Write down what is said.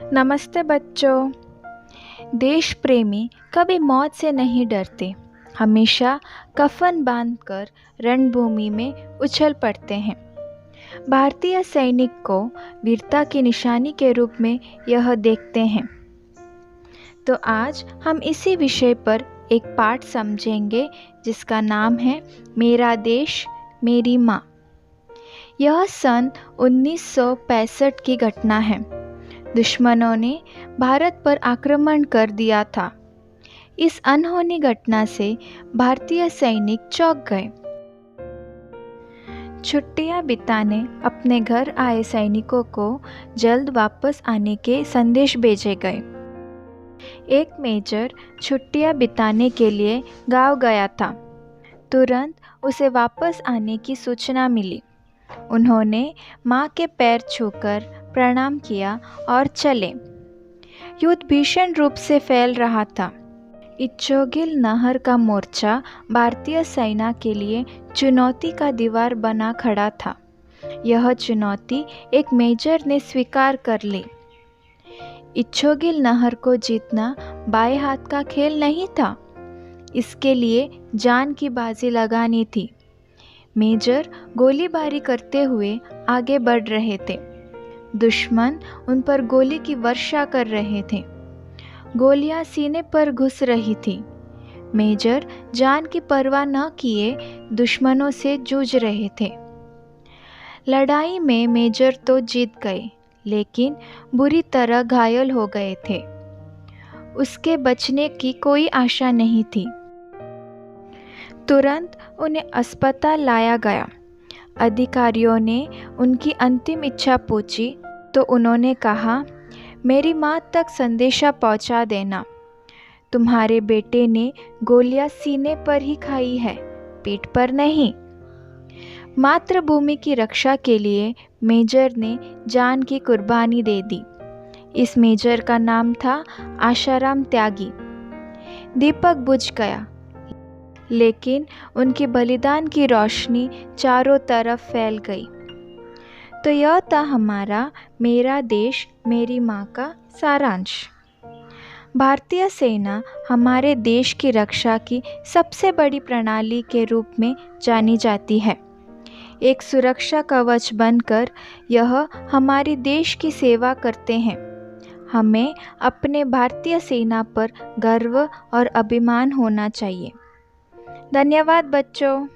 नमस्ते बच्चों। देश प्रेमी कभी मौत से नहीं डरते, हमेशा कफन बांधकर रणभूमि में उछल पड़ते हैं। भारतीय सैनिक को वीरता की निशानी के रूप में यह देखते हैं। तो आज हम इसी विषय पर एक पाठ समझेंगे जिसका नाम है मेरा देश मेरी माँ। यह सन 1965 की घटना है। दुश्मनों ने भारत पर आक्रमण कर दिया था। इस अनहोनी घटना से भारतीय सैनिक चौंक गए। छुट्टियां बिताने अपने घर आए सैनिकों को जल्द वापस आने के संदेश भेजे गए। एक मेजर छुट्टियां बिताने के लिए गांव गया था। तुरंत उसे वापस आने की सूचना मिली। उन्होंने माँ के पैर छूकर प्रणाम किया और चले। युद्ध भीषण रूप से फैल रहा था। इच्छोगिल नहर का मोर्चा भारतीय सेना के लिए चुनौती का दीवार बना खड़ा था। यह चुनौती एक मेजर ने स्वीकार कर ली। इच्छोगिल नहर को जीतना बाएं हाथ का खेल नहीं था। इसके लिए जान की बाजी लगानी थी। मेजर गोलीबारी करते हुए आगे बढ़ रहे थे। दुश्मन उन पर गोली की वर्षा कर रहे थे। गोलियां सीने पर घुस रही थी। मेजर जान की परवाह न किए दुश्मनों से जूझ रहे थे। लड़ाई में मेजर तो जीत गए, लेकिन बुरी तरह घायल हो गए थे। उसके बचने की कोई आशा नहीं थी। तुरंत उन्हें अस्पताल लाया गया। अधिकारियों ने उनकी अंतिम इच्छा पूछी तो उन्होंने कहा, मेरी माँ तक संदेशा पहुँचा देना। तुम्हारे बेटे ने गोलियां सीने पर ही खाई है, पीठ पर नहीं। मातृभूमि की रक्षा के लिए मेजर ने जान की कुर्बानी दे दी। इस मेजर का नाम था आशाराम त्यागी। दीपक बुझ गया, लेकिन उनके बलिदान की रोशनी चारों तरफ फैल गई। तो यह था हमारा मेरा देश मेरी माँ का सारांश। भारतीय सेना हमारे देश की रक्षा की सबसे बड़ी प्रणाली के रूप में जानी जाती है। एक सुरक्षा कवच बनकर यह हमारे देश की सेवा करते हैं। हमें अपने भारतीय सेना पर गर्व और अभिमान होना चाहिए। धन्यवाद बच्चों।